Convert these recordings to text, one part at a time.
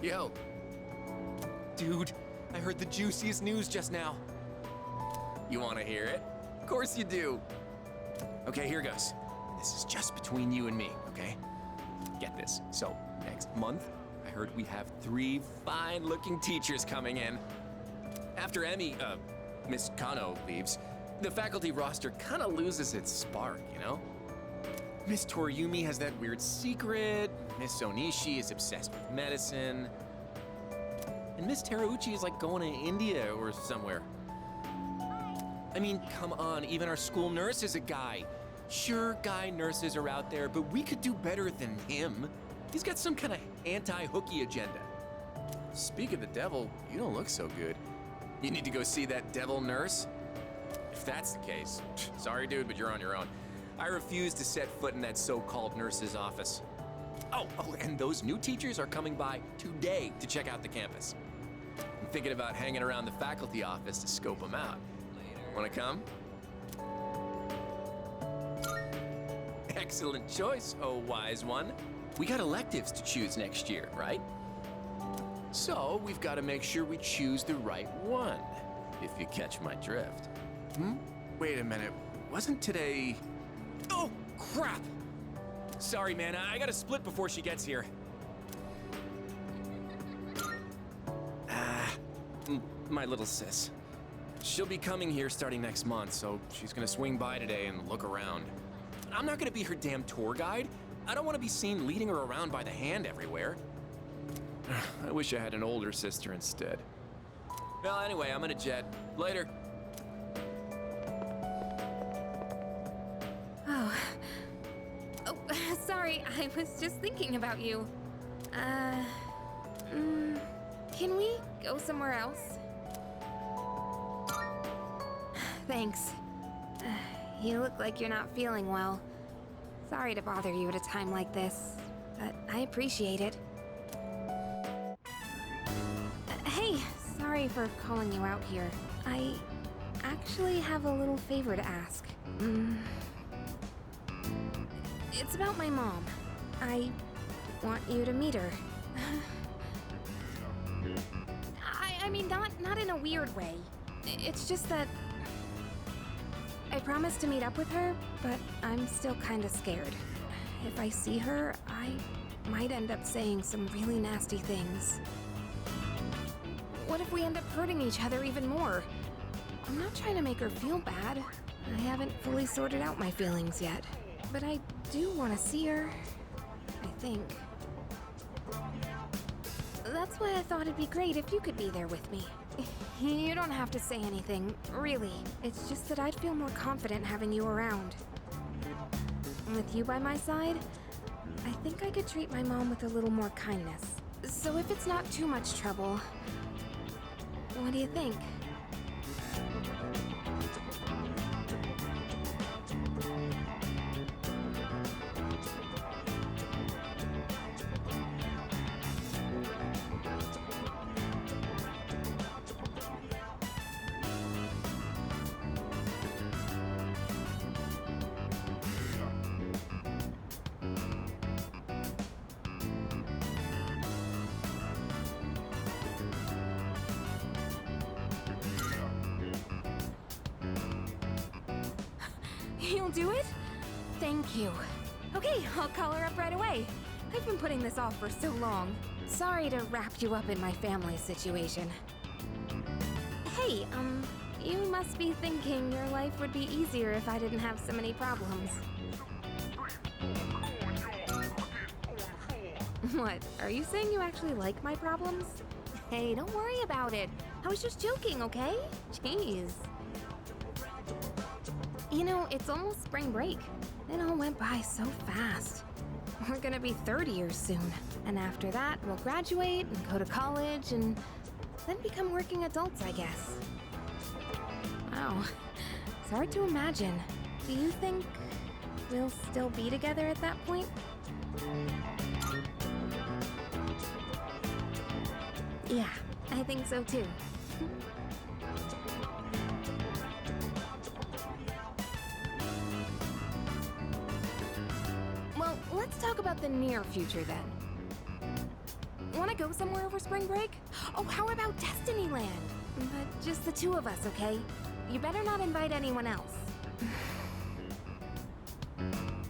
Yo. Dude, I heard the juiciest news just now. You want to hear it? Of course you do. Okay, here goes. This is just between you and me, okay? Get this. So, next month, I heard we have 3 fine-looking teachers coming in. After Miss Kano leaves, the faculty roster kind of loses its spark, you know? Miss Toriumi has that weird secret, Miss Onishi is obsessed with medicine, and Miss Terauchi is like going to India or somewhere. I mean, come on, even our school nurse is a guy. Sure, guy nurses are out there, but we could do better than him. He's got some kind of anti-hooky agenda. Speak of the devil, you don't look so good. You need to go see that devil nurse? If that's the case, sorry dude, but you're on your own. I refuse to set foot in that so-called nurse's office. Oh, and those new teachers are coming by today to check out the campus. I'm thinking about hanging around the faculty office to scope them out. Wanna come? Excellent choice, oh wise one. We got electives to choose next year, right? So we've got to make sure we choose the right one, if you catch my drift. Wait a minute, wasn't today... Oh, crap! Sorry, man, I gotta split before she gets here. My little sis. She'll be coming here starting next month, so she's gonna swing by today and look around. I'm not gonna be her damn tour guide. I don't want to be seen leading her around by the hand everywhere. I wish I had an older sister instead. Well, anyway, I'm gonna jet. Later. Oh, sorry, I was just thinking about you. Can we go somewhere else? Thanks. You look like you're not feeling well. Sorry to bother you at a time like this, but I appreciate it. Hey, sorry for calling you out here. I actually have a little favor to ask. It's about my mom. I want you to meet her. I mean, not in a weird way. It's just that I promised to meet up with her, but I'm still kinda scared. If I see her, I might end up saying some really nasty things. What if we end up hurting each other even more? I'm not trying to make her feel bad. I haven't fully sorted out my feelings yet. But I do want to see her, I think. That's why I thought it'd be great if you could be there with me. You don't have to say anything, really. It's just that I'd feel more confident having you around. With you by my side, I think I could treat my mom with a little more kindness. So if it's not too much trouble, what do you think? You'll do it? Thank you. Okay, I'll call her up right away. I've been putting this off for so long. Sorry to wrap you up in my family situation. Hey, you must be thinking your life would be easier if I didn't have so many problems. What, are you saying you actually like my problems? Hey, don't worry about it. I was just joking, okay? Jeez. You know, it's almost spring break. It all went by so fast. We're gonna be 30 years soon. And after that, we'll graduate and go to college and then become working adults, I guess. Wow. It's hard to imagine. Do you think we'll still be together at that point? Yeah, I think so too. Well, let's talk about the near future then. wanna go somewhere over spring break? Oh, how about Destinyland? But just the two of us, okay? You better not invite anyone else.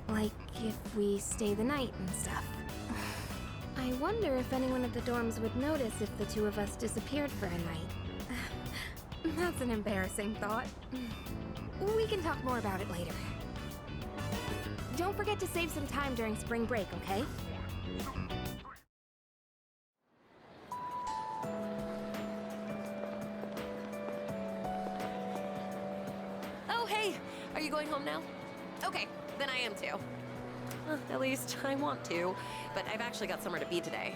Like, if we stay the night and stuff. I wonder if anyone at the dorms would notice if the two of us disappeared for a night. That's an embarrassing thought. We can talk more about it later. Don't forget to save some time during spring break, okay? Oh, hey! Are you going home now? Okay, then I am too. At least I want to, but I've actually got somewhere to be today.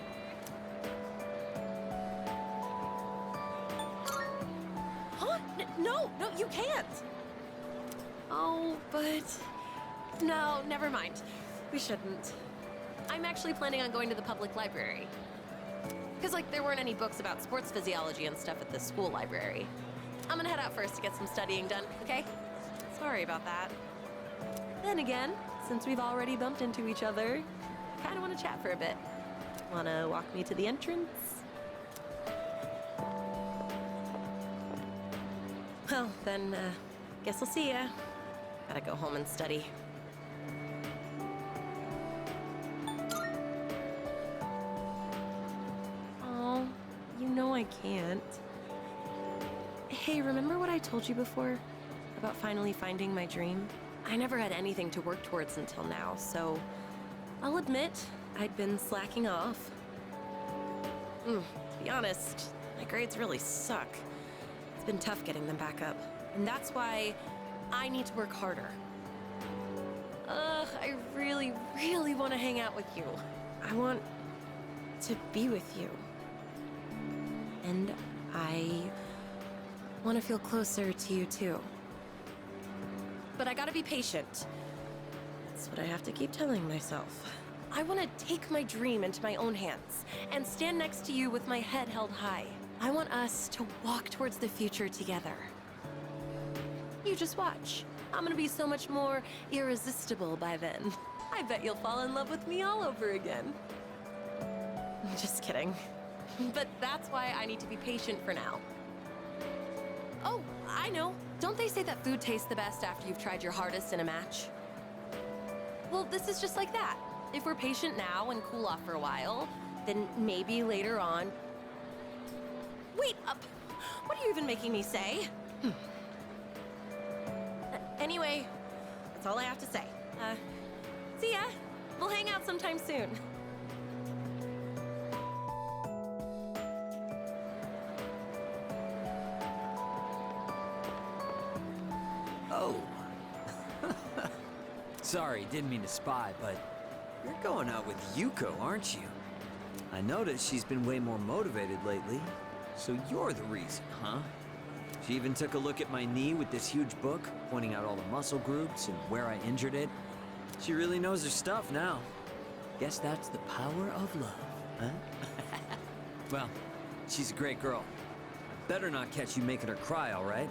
Huh? No, you can't! Oh, but... No, never mind. We shouldn't. I'm actually planning on going to the public library. Because, like, there weren't any books about sports physiology and stuff at the school library. I'm gonna head out first to get some studying done, okay? Sorry about that. Then again, since we've already bumped into each other, kinda wanna chat for a bit. Wanna walk me to the entrance? Well, then, guess I'll see ya. Gotta go home and study. Oh, you know I can't. Hey, remember what I told you before? About finally finding my dream? I never had anything to work towards until now, so I'll admit I'd been slacking off. To be honest, my grades really suck. It's been tough getting them back up, and that's why I need to work harder. I really, really want to hang out with you. I want to be with you. And I want to feel closer to you too. But I gotta be patient. That's what I have to keep telling myself. I want to take my dream into my own hands and stand next to you with my head held high. I want us to walk towards the future together. You just watch. I'm gonna be so much more irresistible by then. I bet you'll fall in love with me all over again. Just kidding. But that's why I need to be patient for now. Oh, I know. Don't they say that food tastes the best after you've tried your hardest in a match? Well, this is just like that. If we're patient now and cool off for a while, then maybe later on... Wait up! What are you even making me say? Anyway, that's all I have to say. See ya. We'll hang out sometime soon. Oh. Sorry, didn't mean to spy, but you're going out with Yuko, aren't you? I noticed she's been way more motivated lately. So you're the reason, huh? She even took a look at my knee with this huge book, pointing out all the muscle groups and where I injured it. She really knows her stuff now. Guess that's the power of love, huh? Well, she's a great girl. Better not catch you making her cry, all right?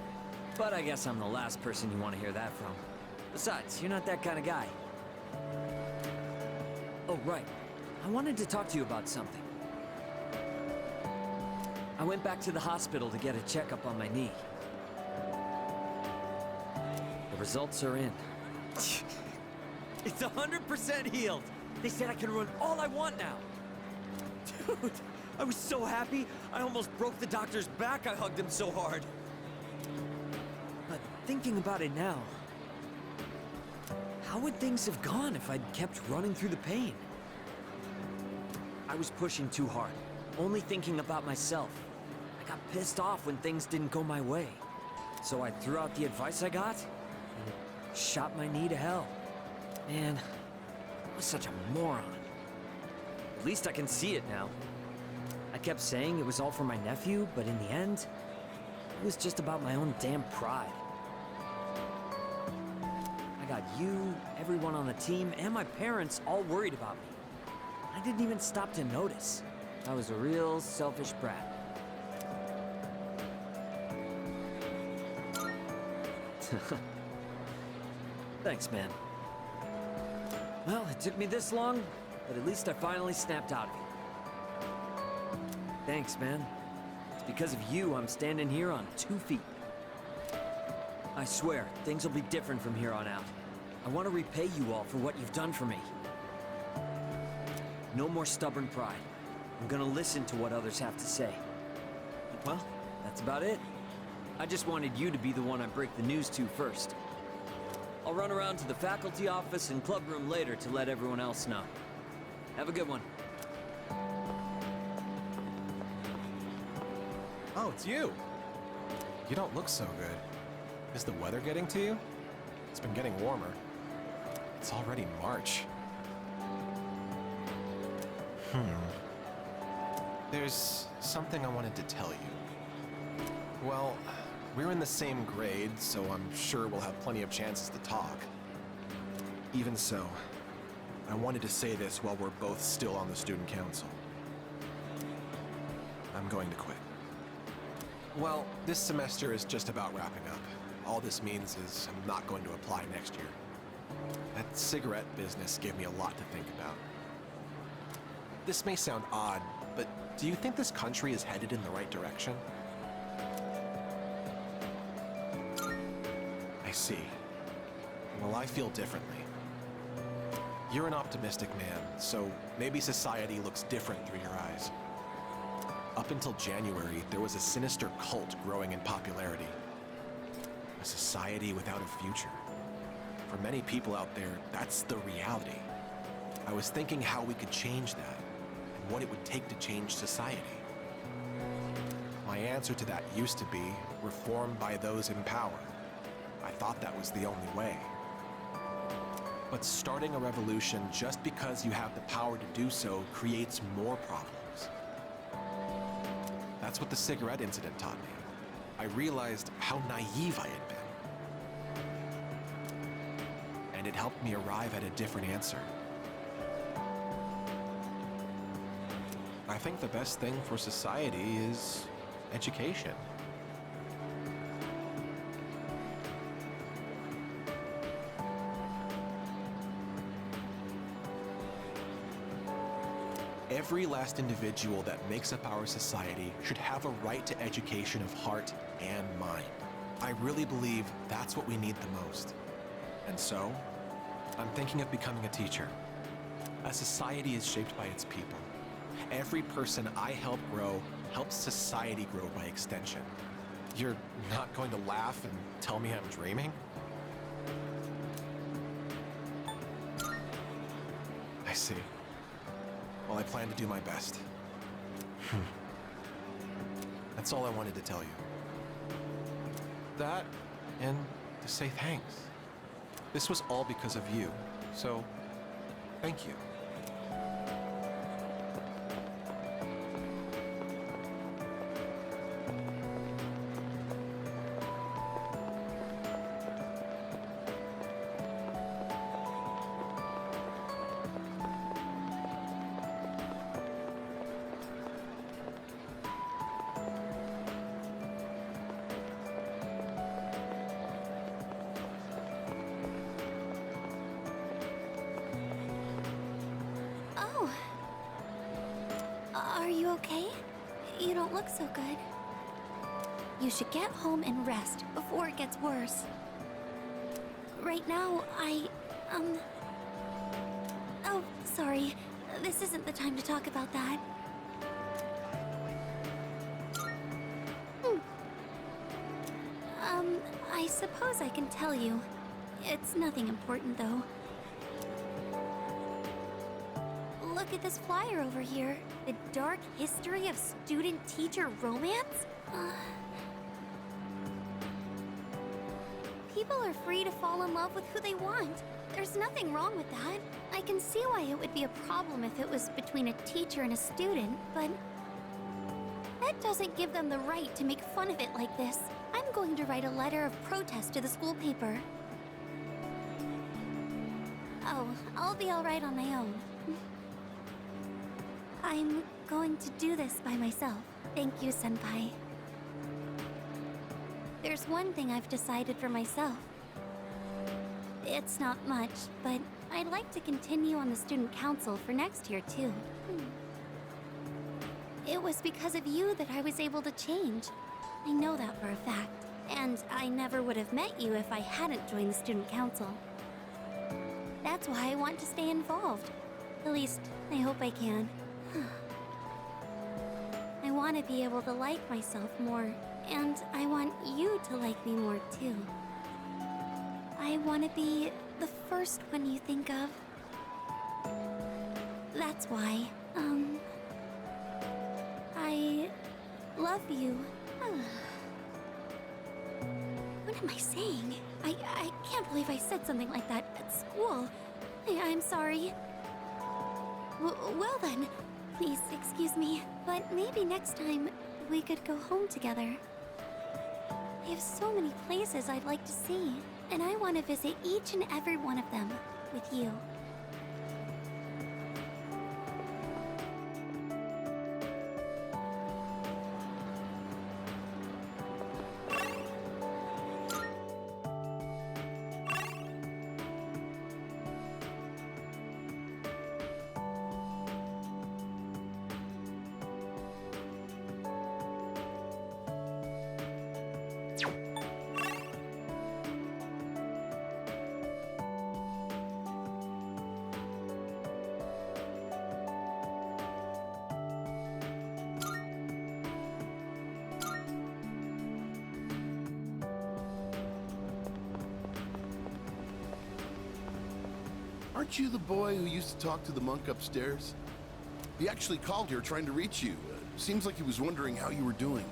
But I guess I'm the last person you want to hear that from. Besides, you're not that kind of guy. Oh, right. I wanted to talk to you about something. I went back to the hospital to get a checkup on my knee. The results are in. It's 100% healed! They said I can run all I want now! Dude, I was so happy, I almost broke the doctor's back, I hugged him so hard. But thinking about it now, how would things have gone if I'd kept running through the pain? I was pushing too hard, only thinking about myself. I got pissed off when things didn't go my way. So I threw out the advice I got, and shot my knee to hell. Man, I was such a moron. At least I can see it now. I kept saying it was all for my nephew, but in the end, it was just about my own damn pride. I got you, everyone on the team, and my parents all worried about me. I didn't even stop to notice. I was a real selfish brat. Thanks, man. Well, it took me this long, but at least I finally snapped out of it. Thanks, man. It's because of you I'm standing here on 2 feet. I swear, things will be different from here on out. I want to repay you all for what you've done for me. No more stubborn pride. I'm gonna listen to what others have to say. Well, that's about it. I just wanted you to be the one I break the news to first. I'll run around to the faculty office and club room later to let everyone else know. Have a good one. Oh, it's you. You don't look so good. Is the weather getting to you? It's been getting warmer. It's already March. There's something I wanted to tell you. Well, we're in the same grade, so I'm sure we'll have plenty of chances to talk. Even so, I wanted to say this while we're both still on the student council. I'm going to quit. Well, this semester is just about wrapping up. All this means is I'm not going to apply next year. That cigarette business gave me a lot to think about. This may sound odd, but do you think this country is headed in the right direction? I see. Well, I feel differently. You're an optimistic man, so maybe society looks different through your eyes. Up until January, there was a sinister cult growing in popularity. A society without a future. For many people out there, that's the reality. I was thinking how we could change that, and what it would take to change society. My answer to that used to be reform by those in power. I thought that was the only way. But starting a revolution just because you have the power to do so creates more problems. That's what the cigarette incident taught me. I realized how naive I had been. And it helped me arrive at a different answer. I think the best thing for society is education. Every last individual that makes up our society should have a right to education of heart and mind. I really believe that's what we need the most. And so, I'm thinking of becoming a teacher. A society is shaped by its people. Every person I help grow helps society grow by extension. You're not going to laugh and tell me I'm dreaming? I see. Well, I plan to do my best. That's all I wanted to tell you. That, and to say thanks. This was all because of you, so thank you. Oh. Are you okay? You don't look so good. You should get home and rest before it gets worse. Right now, Oh, sorry. This isn't the time to talk about that. I suppose I can tell you. It's nothing important, though. Look at this flyer over here. The dark history of student-teacher romance? People are free to fall in love with who they want. There's nothing wrong with that. I can see why it would be a problem if it was between a teacher and a student, but that doesn't give them the right to make fun of it like this. I'm going to write a letter of protest to the school paper. Oh, I'll be all right on my own. I'm going to do this by myself. Thank you, Senpai. There's one thing I've decided for myself. It's not much, but I'd like to continue on the student council for next year, too. it was because of you that I was able to change. I know that for a fact. And I never would have met you if I hadn't joined the student council. That's why I want to stay involved. At least, I hope I can. I want to be able to like myself more, and I want you to like me more too. I want to be the first one you think of. That's why, I love you. What am I saying? I can't believe I said something like that at school. I'm sorry. Well then, please excuse me, but maybe next time we could go home together. I have so many places I'd like to see, and I want to visit each and every one of them with you. Aren't you the boy who used to talk to the monk upstairs? He actually called here trying to reach you. Seems like he was wondering how you were doing.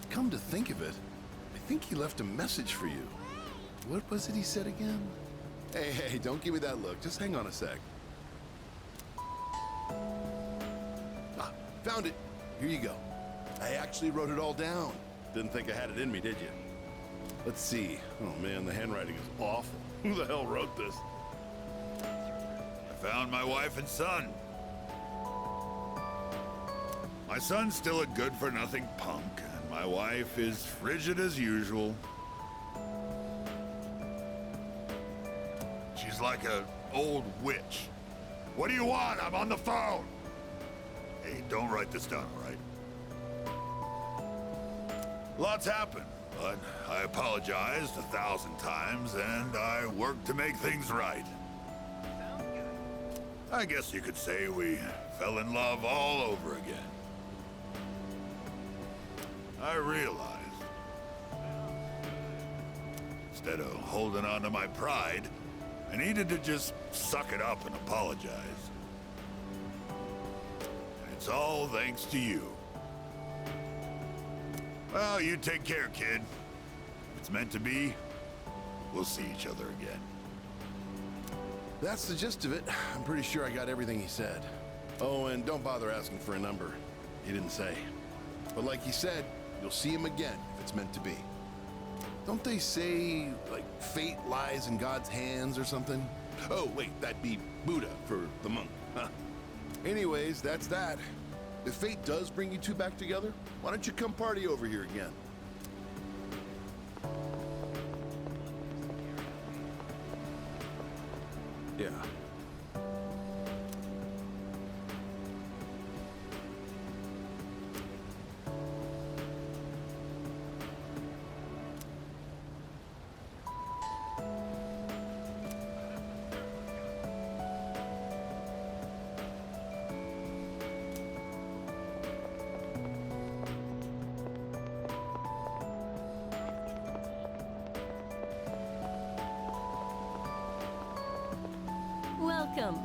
Come to think of it, I think he left a message for you. What was it he said again? Hey, don't give me that look. Just hang on a sec. Ah, found it. Here you go. I actually wrote it all down. Didn't think I had it in me, did you? Let's see. Oh man, the handwriting is awful. Who the hell wrote this? I found my wife and son. My son's still a good-for-nothing punk, and my wife is frigid as usual. She's like an old witch. What do you want? I'm on the phone. Hey, don't write this down, all right? Lots happened, but I apologized 1,000 times, and I worked to make things right. I guess you could say we fell in love all over again. I realized, instead of holding on to my pride, I needed to just suck it up and apologize. And it's all thanks to you. Well, you take care, kid. If it's meant to be, we'll see each other again. That's the gist of it. I'm pretty sure I got everything he said. Oh, and don't bother asking for a number. He didn't say. But like he said, you'll see him again if it's meant to be. Don't they say, like, fate lies in God's hands or something? Oh, wait, that'd be Buddha for the monk. Huh. Anyways, that's that. If fate does bring you two back together, why don't you come party over here again? Yeah. Welcome.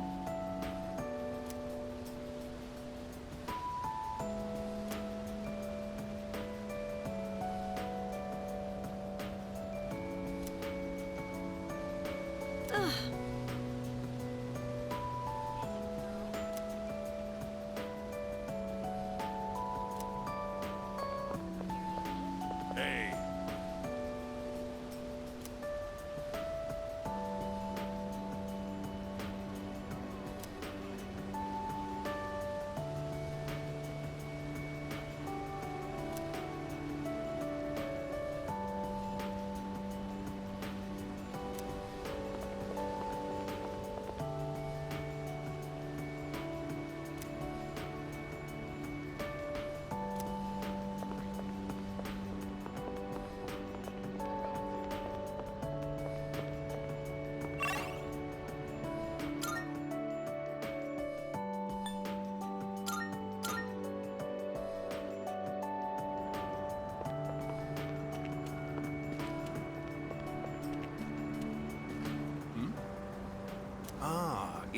Hey.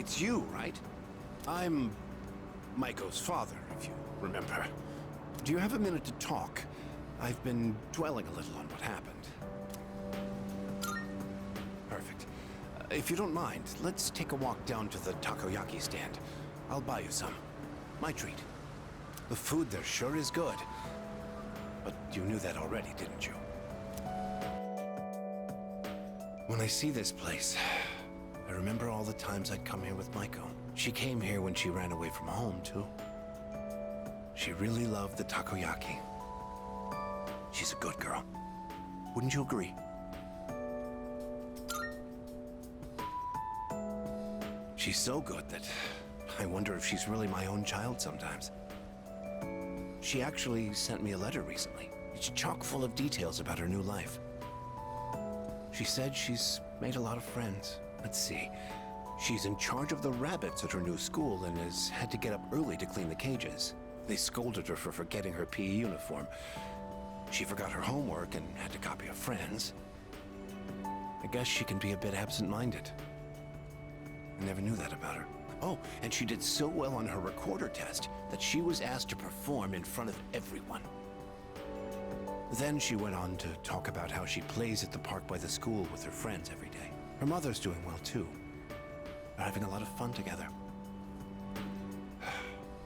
it's you, right? I'm Maiko's father, if you remember. Do you have a minute to talk? I've been dwelling a little on what happened. Perfect. If you don't mind, let's take a walk down to the takoyaki stand. I'll buy you some. My treat. The food there sure is good. But you knew that already, didn't you? When I see this place, I remember all the times I'd come here with Maiko. She came here when she ran away from home, too. She really loved the takoyaki. She's a good girl. Wouldn't you agree? She's so good that I wonder if she's really my own child sometimes. She actually sent me a letter recently. It's chock full of details about her new life. She said she's made a lot of friends. Let's see. She's in charge of the rabbits at her new school and has had to get up early to clean the cages. They scolded her for forgetting her PE uniform. She forgot her homework and had to copy a friend's. I guess she can be a bit absent-minded. I never knew that about her. Oh, and she did so well on her recorder test that she was asked to perform in front of everyone. Then she went on to talk about how she plays at the park by the school with her friends every day. Her mother's doing well, too. They're having a lot of fun together.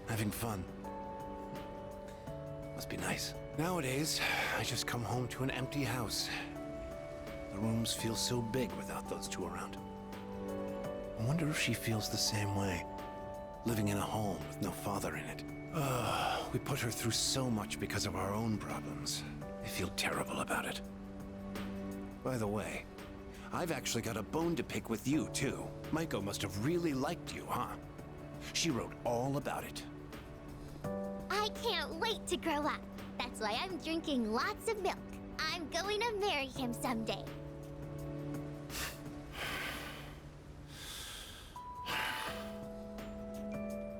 Having fun. Must be nice. Nowadays, I just come home to an empty house. The rooms feel so big without those two around. I wonder if she feels the same way, living in a home with no father in it. We put her through so much because of our own problems. I feel terrible about it. By the way, I've actually got a bone to pick with you, too. Maiko must have really liked you, huh? She wrote all about it. I can't wait to grow up. That's why I'm drinking lots of milk. I'm going to marry him someday.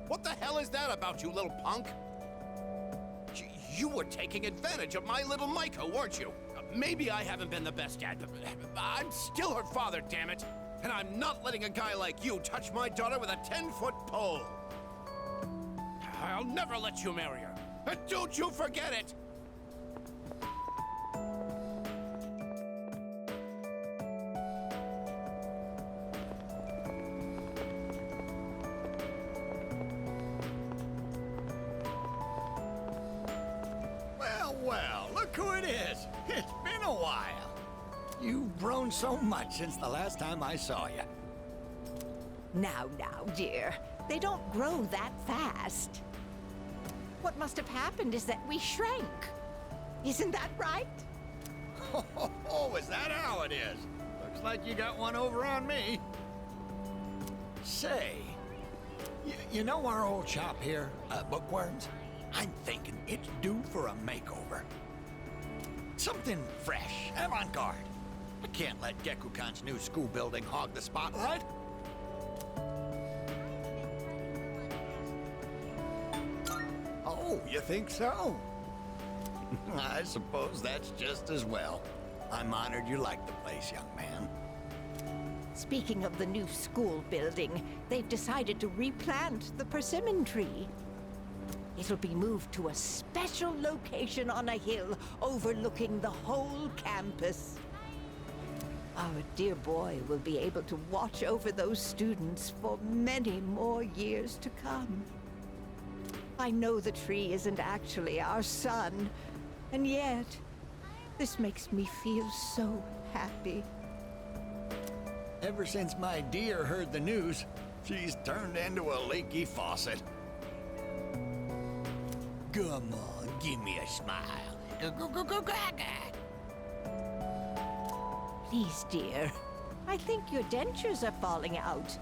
What the hell is that about, you little punk? You were taking advantage of my little Maiko, weren't you? Maybe I haven't been the best dad, but I'm still her father, damn it! And I'm not letting a guy like you touch my daughter with a 10-foot pole! I'll never let you marry her. And don't you forget it! Well, look who it is. It's been a while. You've grown so much since the last time I saw you. Now, dear. They don't grow that fast. What must have happened is that we shrank. Isn't that right? Oh, is that how it is? Looks like you got one over on me. Say, you know our old shop here, Bookworms? I'm thinking it's due for a makeover. Something fresh, avant-garde. I can't let Gekukan's new school building hog the spotlight. Oh, you think so? I suppose that's just as well. I'm honored you like the place, young man. Speaking of the new school building, they've decided to replant the persimmon tree. It'll be moved to a special location on a hill overlooking the whole campus. Our dear boy will be able to watch over those students for many more years to come. I know the tree isn't actually our son, and yet, this makes me feel so happy. Ever since my dear heard the news, she's turned into a leaky faucet. Come on, give me a smile. Please, dear. I think your dentures are falling out.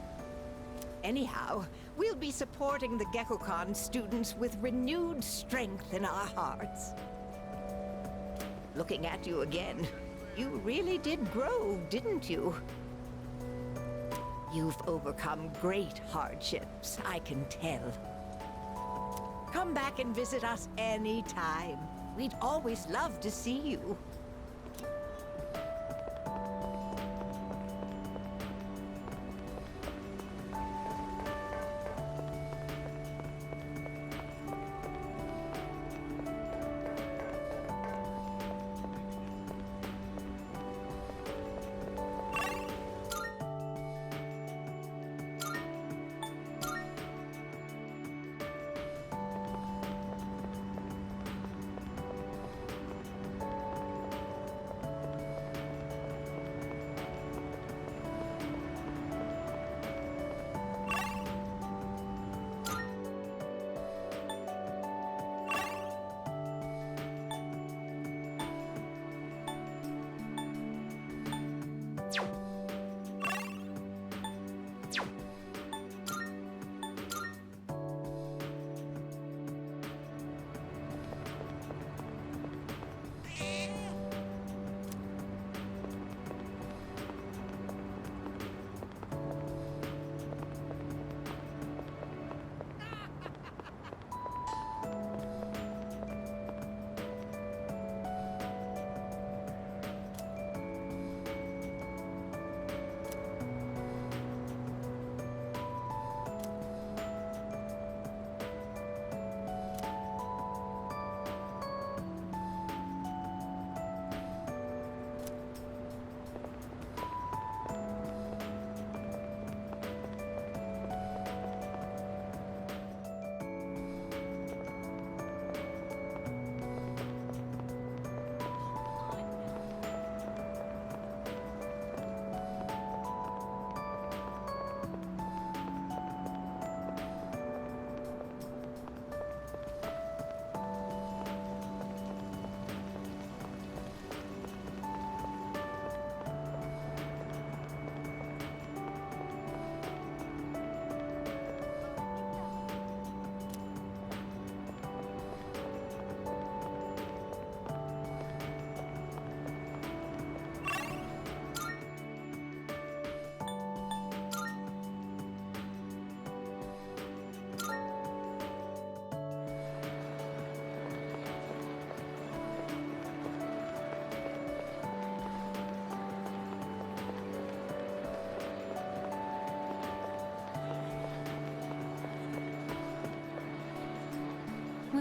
Anyhow, we'll be supporting the Gekukan students with renewed strength in our hearts. Looking at you again, you really did grow, didn't you? You've overcome great hardships, I can tell. Come back and visit us anytime. We'd always love to see you.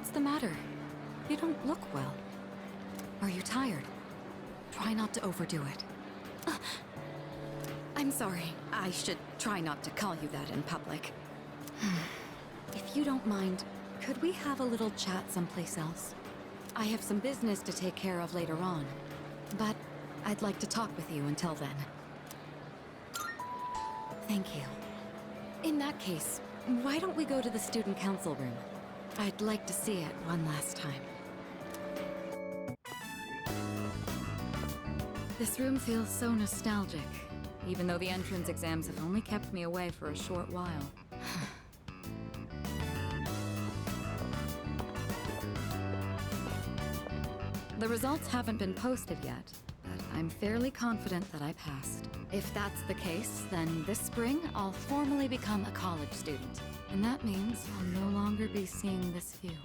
What's the matter? You don't look well. Are you tired? Try not to overdo it. I'm sorry. I should try not to call you that in public. If you don't mind, could we have a little chat someplace else? I have some business to take care of later on, but I'd like to talk with you until then. Thank you. In that case, why don't we go to the student council room? I'd like to see it one last time. This room feels so nostalgic, even though the entrance exams have only kept me away for a short while. The results haven't been posted yet, but I'm fairly confident that I passed. If that's the case, then this spring I'll formally become a college student. And that means I'll no longer be seeing this view.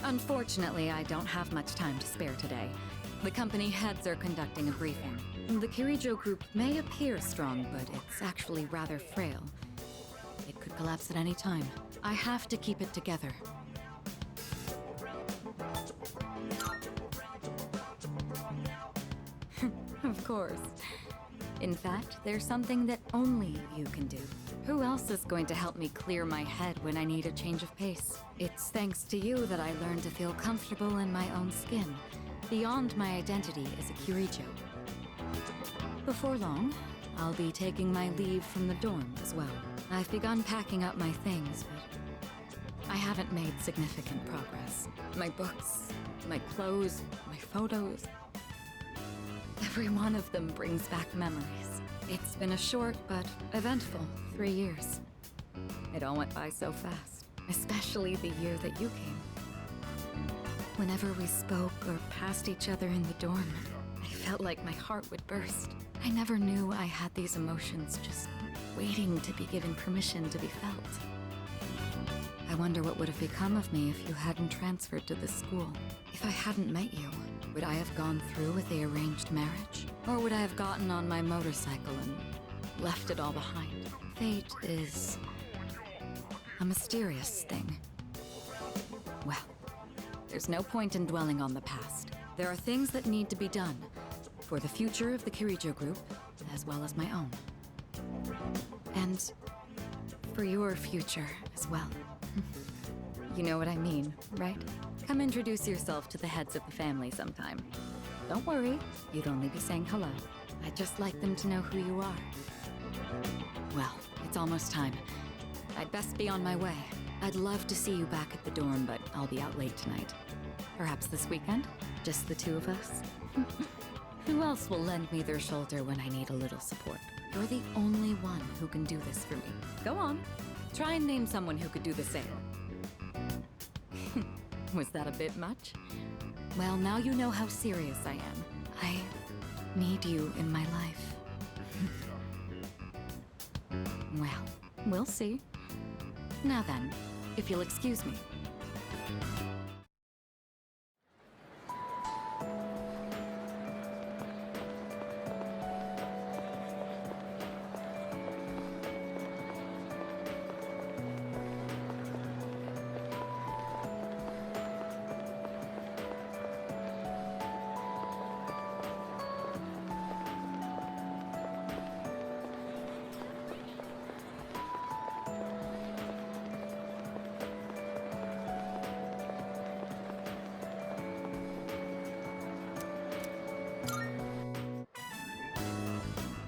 Unfortunately, I don't have much time to spare today. The company heads are conducting a briefing. The Kirijo group may appear strong, but it's actually rather frail. It could collapse at any time. I have to keep it together. Of course. In fact, there's something that only you can do. Who else is going to help me clear my head when I need a change of pace? It's thanks to you that I learned to feel comfortable in my own skin, beyond my identity as a Kirijo. Before long, I'll be taking my leave from the dorm as well. I've begun packing up my things, but I haven't made significant progress. My books, my clothes, my photos. Every one of them brings back memories. It's been a short but eventful 3 years. It all went by so fast, especially the year that you came. Whenever we spoke or passed each other in the dorm, I felt like my heart would burst. I never knew I had these emotions just waiting to be given permission to be felt. I wonder what would have become of me if you hadn't transferred to this school. If I hadn't met you, would I have gone through with the arranged marriage? Or would I have gotten on my motorcycle and left it all behind? Fate is a mysterious thing. Well, there's no point in dwelling on the past. There are things that need to be done for the future of the Kirijo group, as well as my own. And for your future as well. You know what I mean, right? Come introduce yourself to the heads of the family sometime. Don't worry, you'd only be saying hello. I'd just like them to know who you are. Well, it's almost time. I'd best be on my way. I'd love to see you back at the dorm, but I'll be out late tonight. Perhaps this weekend? Just the two of us? Who else will lend me their shoulder when I need a little support? You're the only one who can do this for me. Go on. Try and name someone who could do the same. Was that a bit much? Well, now you know how serious I am. I need you in my life. Well, we'll see. Now then, if you'll excuse me.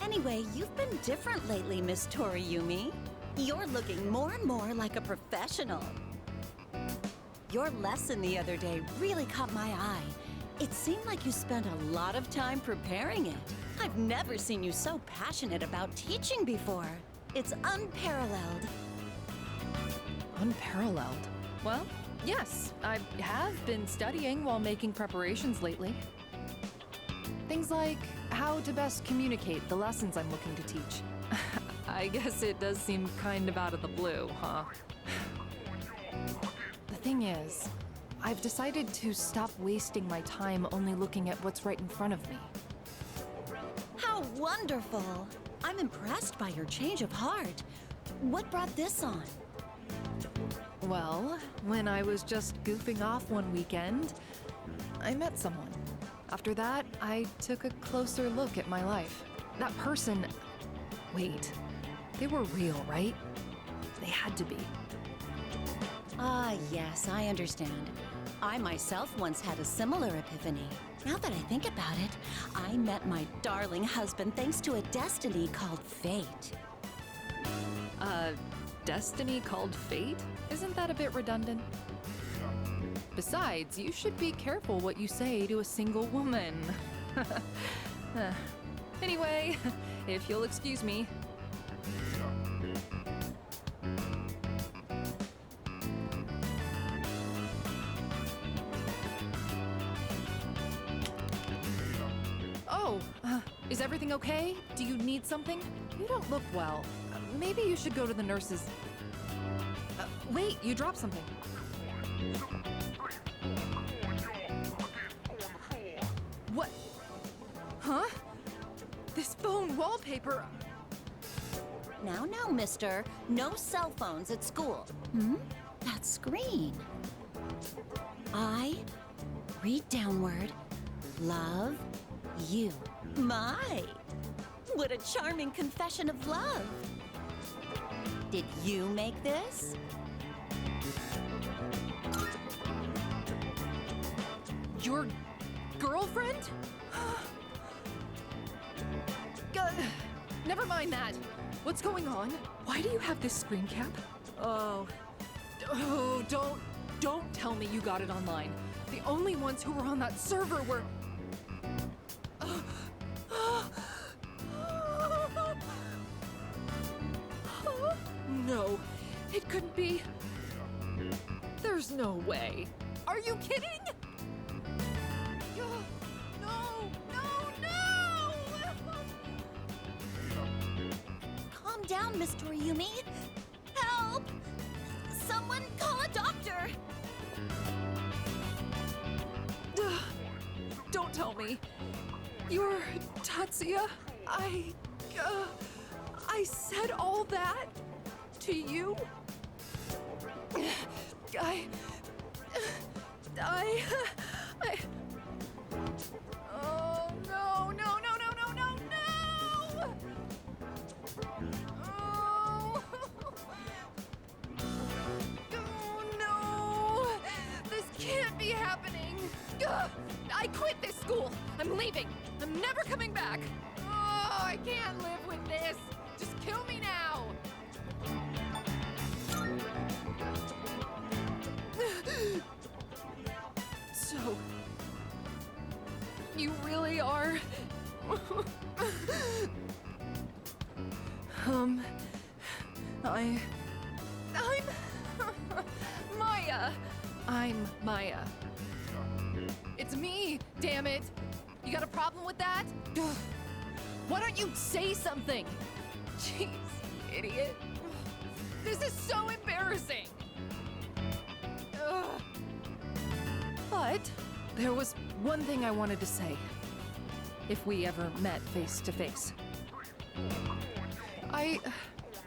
Anyway, you've been different lately, Miss Toriyumi. You're looking more and more like a professional. Your lesson the other day really caught my eye. It seemed like you spent a lot of time preparing it. I've never seen you so passionate about teaching before. It's unparalleled. Unparalleled? Well, yes, I have been studying while making preparations lately. Things like how to best communicate the lessons I'm looking to teach. I guess it does seem kind of out of the blue, huh? The thing is, I've decided to stop wasting my time only looking at what's right in front of me. How wonderful! I'm impressed by your change of heart. What brought this on? Well, when I was just goofing off one weekend, I met someone. After that, I took a closer look at my life. That person... Wait, they were real, right? They had to be. Ah, yes, I understand. I myself once had a similar epiphany. Now that I think about it, I met my darling husband thanks to a destiny called fate. Destiny called fate? Isn't that a bit redundant? Besides, you should be careful what you say to a single woman. Anyway, if you'll excuse me. Oh, is everything okay? Do you need something? You don't look well. Maybe you should go to the nurses. Wait, you dropped something. What? Huh? This phone wallpaper... Now, mister. No cell phones at school. That screen. I read downward, love you. My! What a charming confession of love. Did you make this? Your girlfriend? Never mind that. What's going on? Why do you have this screen cap? Oh, don't tell me you got it online. The only ones who were on that server were... No, it couldn't be. There's no way. Are you kidding? Calm down, Miss Toriumi. Help! Someone call a doctor! Don't tell me. You're Tatsuya? I said all that to you? Oh, no! Oh. Oh, no! This can't be happening! I quit this school! I'm leaving! I'm never coming back! Oh, I can't live with this! Just kill me now! So... you really are... I'm... Maya! I'm Maya. It's me, damn it! You got a problem with that? Why don't you say something? Jeez, idiot. This is so embarrassing! Ugh. But there was one thing I wanted to say. If we ever met face to face.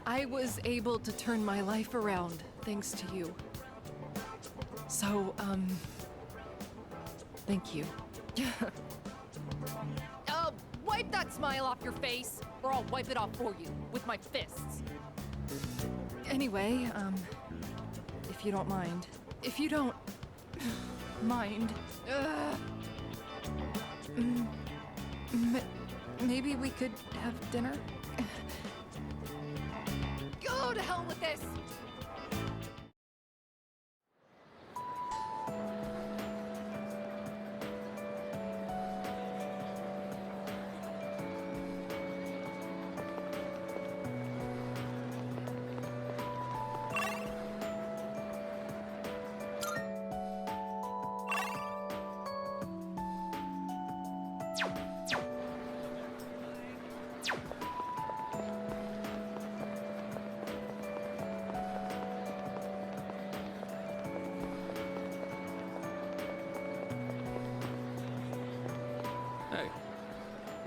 I was able to turn my life around thanks to you. So, thank you. Wipe that smile off your face, or I'll wipe it off for you with my fists. Anyway, if you don't mind. If you don't mind. Maybe we could have dinner? Go to hell with this!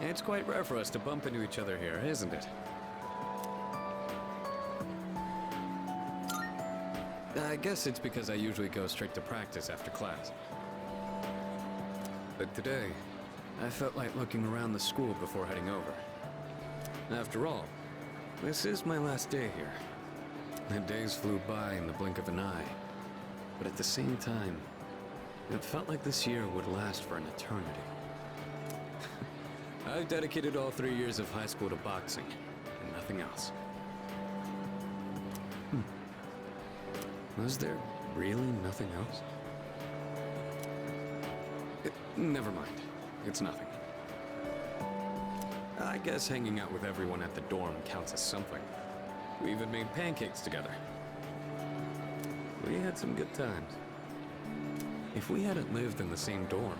It's quite rare for us to bump into each other here, isn't it? I guess it's because I usually go straight to practice after class. But today, I felt like looking around the school before heading over. After all, this is my last day here. The days flew by in the blink of an eye. But at the same time, it felt like this year would last for an eternity. I've dedicated all 3 years of high school to boxing, and nothing else. Was there really nothing else? Never mind. It's nothing. I guess hanging out with everyone at the dorm counts as something. We even made pancakes together. We had some good times. If we hadn't lived in the same dorm,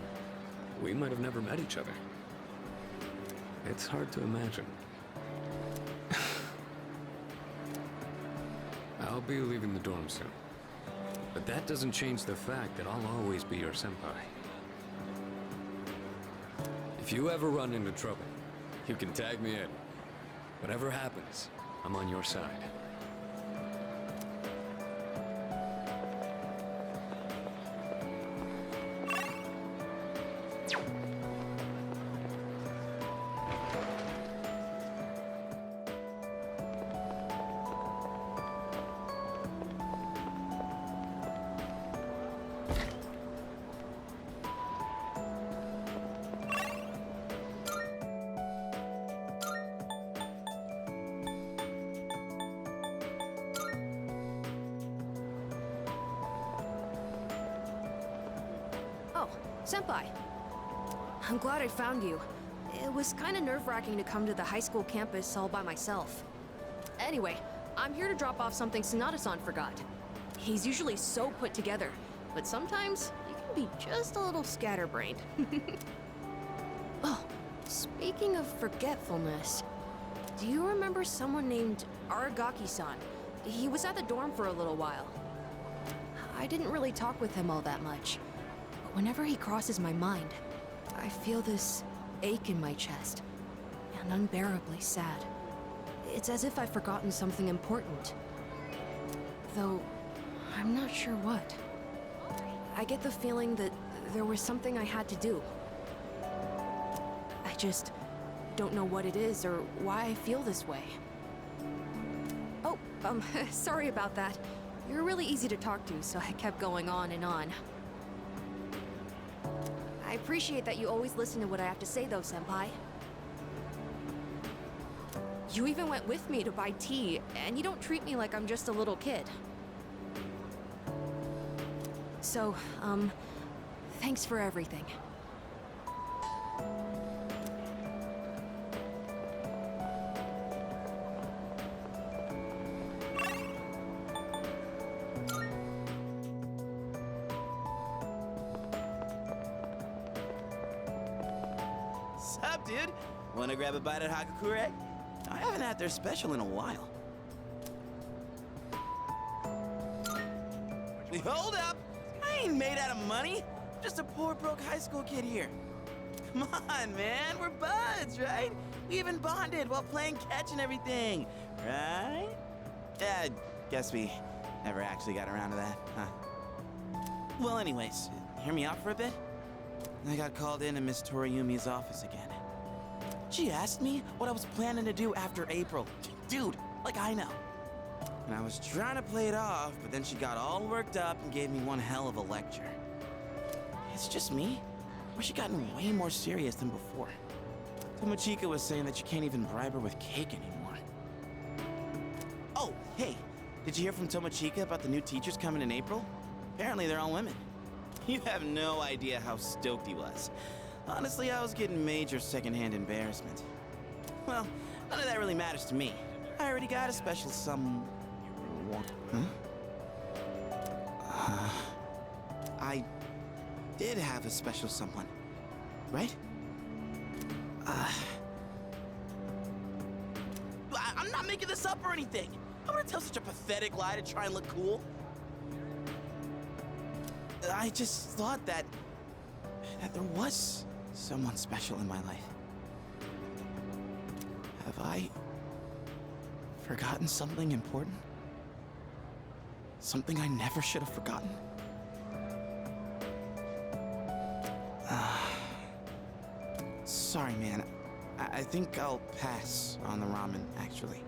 we might have never met each other. It's hard to imagine. I'll be leaving the dorm soon. But that doesn't change the fact that I'll always be your senpai. If you ever run into trouble, you can tag me in. Whatever happens, I'm on your side. Oh, Senpai. I'm glad I found you. It was kind of nerve-wracking to come to the high school campus all by myself. Anyway, I'm here to drop off something Sanada-san forgot. He's usually so put together, but sometimes you can be just a little scatterbrained. Oh, speaking of forgetfulness, do you remember someone named Aragaki-san? He was at the dorm for a little while. I didn't really talk with him all that much. Whenever he crosses my mind, I feel this ache in my chest, and unbearably sad. It's as if I've forgotten something important. Though, I'm not sure what. I get the feeling that there was something I had to do. I just don't know what it is or why I feel this way. Oh, sorry about that. You're really easy to talk to, so I kept going on and on. I appreciate that you always listen to what I have to say, though, Senpai. You even went with me to buy tea, and you don't treat me like I'm just a little kid. So, thanks for everything. Sup, dude? Wanna grab a bite at Hakakure? I haven't had their special in a while. Hold up! I ain't made out of money. I'm just a poor, broke high school kid here. Come on, man. We're buds, right? We even bonded while playing catch and everything, right? Yeah, guess we never actually got around to that, huh? Well, anyways, hear me out for a bit? I got called in Miss Toriumi's office again. She asked me what I was planning to do after April. Dude, like I know. And I was trying to play it off, but then she got all worked up and gave me one hell of a lecture. It's just me? Or she gotten way more serious than before? Tomochika was saying that you can't even bribe her with cake anymore. Oh, hey, did you hear from Tomochika about the new teachers coming in April? Apparently they're all women. You have no idea how stoked he was. Honestly, I was getting major secondhand embarrassment. Well, none of that really matters to me. I already got a special I did have a special someone, right? I'm not making this up or anything. I wouldn't tell such a pathetic lie to try and look cool. I just thought that there was someone special in my life. Have I forgotten something important? Something I never should have forgotten. Sorry, man. I think I'll pass on the ramen, actually.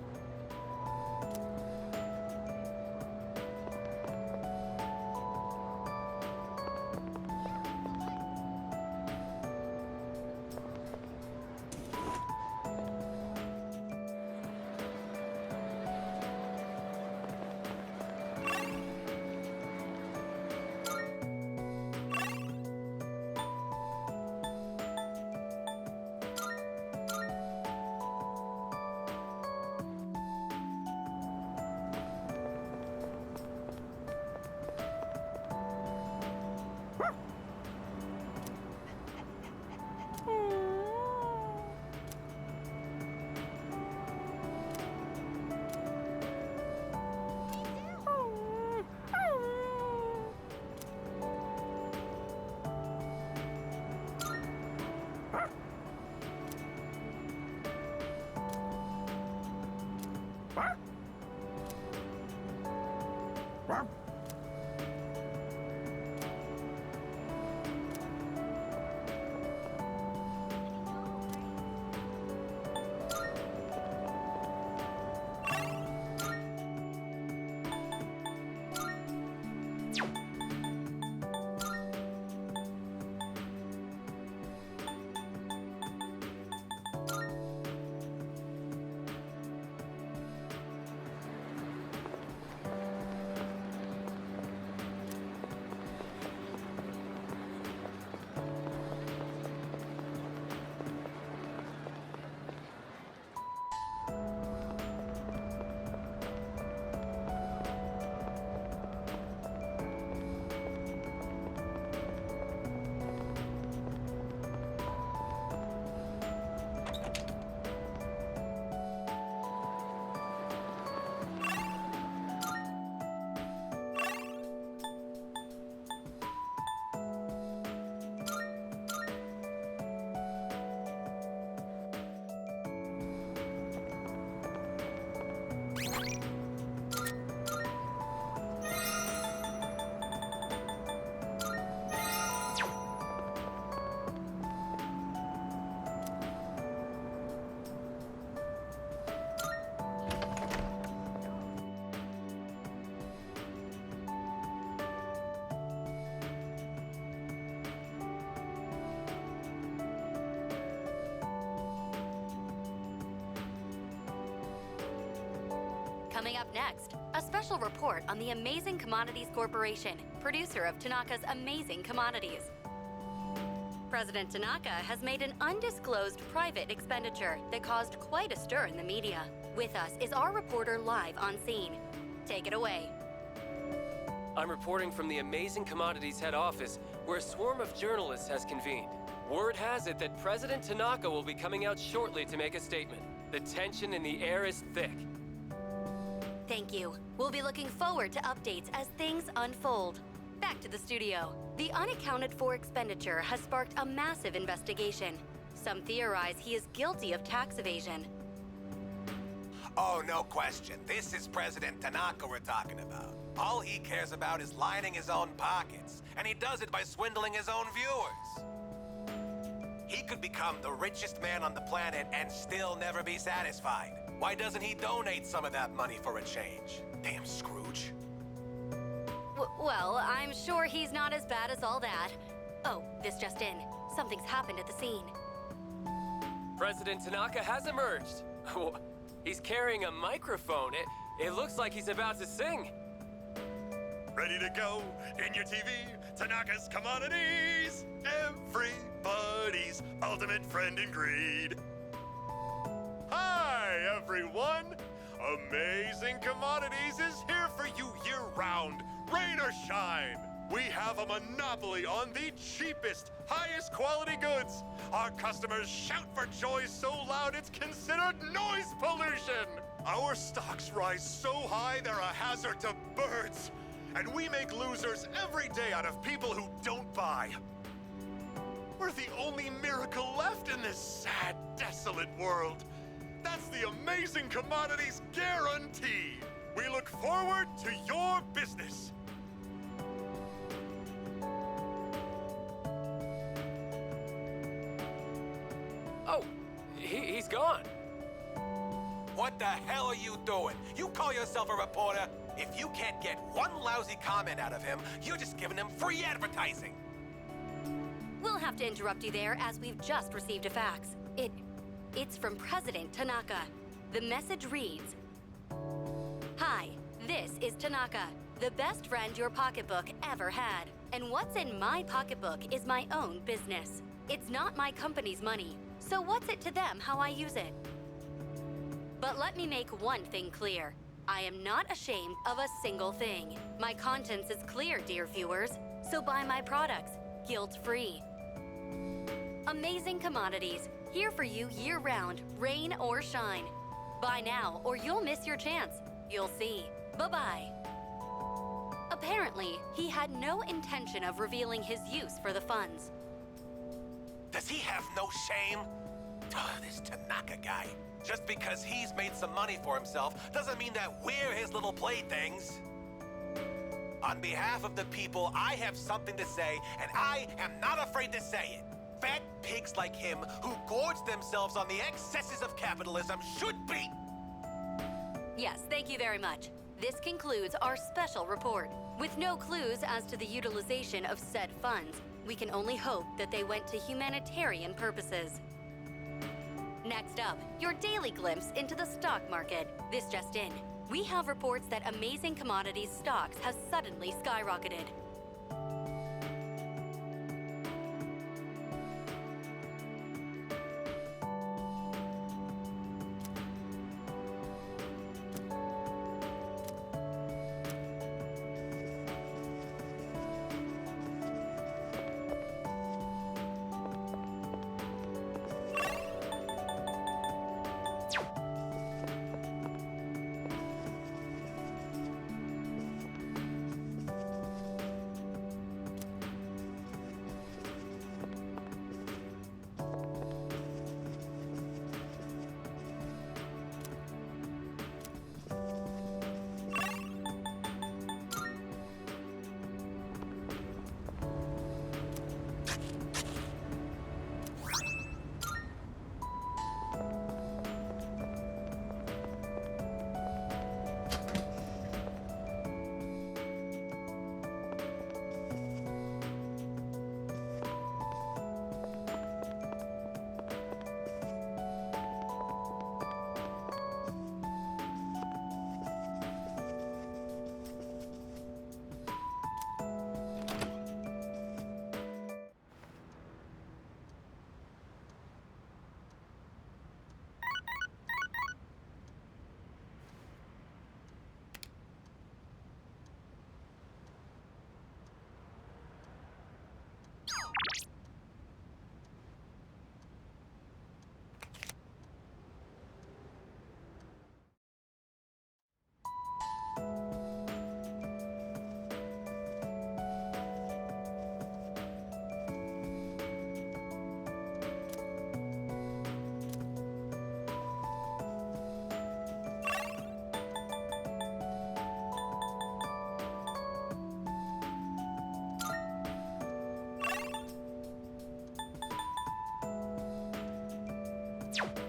Coming up next, a special report on the Amazing Commodities Corporation, producer of Tanaka's Amazing Commodities. President Tanaka has made an undisclosed private expenditure that caused quite a stir in the media. With us is our reporter live on scene. Take it away. I'm reporting from the Amazing Commodities head office, where a swarm of journalists has convened. Word has it that President Tanaka will be coming out shortly to make a statement. The tension in the air is thick. Thank you. We'll be looking forward to updates as things unfold. Back to the studio. The unaccounted for expenditure has sparked a massive investigation. Some theorize he is guilty of tax evasion. Oh, no question. This is President Tanaka we're talking about. All he cares about is lining his own pockets, and he does it by swindling his own viewers. He could become the richest man on the planet and still never be satisfied. Why doesn't he donate some of that money for a change? Damn Scrooge. Well, I'm sure he's not as bad as all that. Oh, this just in. Something's happened at the scene. President Tanaka has emerged. He's carrying a microphone. It looks like he's about to sing. Ready to go in your TV, Tanaka's Commodities, everybody's ultimate friend in greed. Hi, everyone! Amazing Commodities is here for you year-round, rain or shine. We have a monopoly on the cheapest, highest quality goods. Our customers shout for joy so loud it's considered noise pollution. Our stocks rise so high they're a hazard to birds. And we make losers every day out of people who don't buy. We're the only miracle left in this sad, desolate world. That's the Amazing Commodities guarantee. We look forward to your business. Oh, he's gone. What the hell are you doing? You call yourself a reporter? If you can't get one lousy comment out of him, you're just giving him free advertising. We'll have to interrupt you there as we've just received a fax. It's from President Tanaka. The message reads, "Hi, this is Tanaka, the best friend your pocketbook ever had. And what's in my pocketbook is my own business. It's not my company's money, so what's it to them how I use it? But let me make one thing clear. I am not ashamed of a single thing. My conscience is clear, dear viewers, so buy my products, guilt-free. Amazing Commodities, here for you year-round, rain or shine. Buy now or you'll miss your chance. You'll see. Bye-bye." Apparently, he had no intention of revealing his use for the funds. Does he have no shame? This Tanaka guy. Just because he's made some money for himself doesn't mean that we're his little playthings. On behalf of the people, I have something to say, and I am not afraid to say it. Fat pigs like him who gorge themselves on the excesses of capitalism should be... Yes, thank you very much. This concludes our special report. With no clues as to the utilization of said funds, we can only hope that they went to humanitarian purposes. Next up, your daily glimpse into the stock market. This just in. We have reports that Amazing Commodities stocks have suddenly skyrocketed. you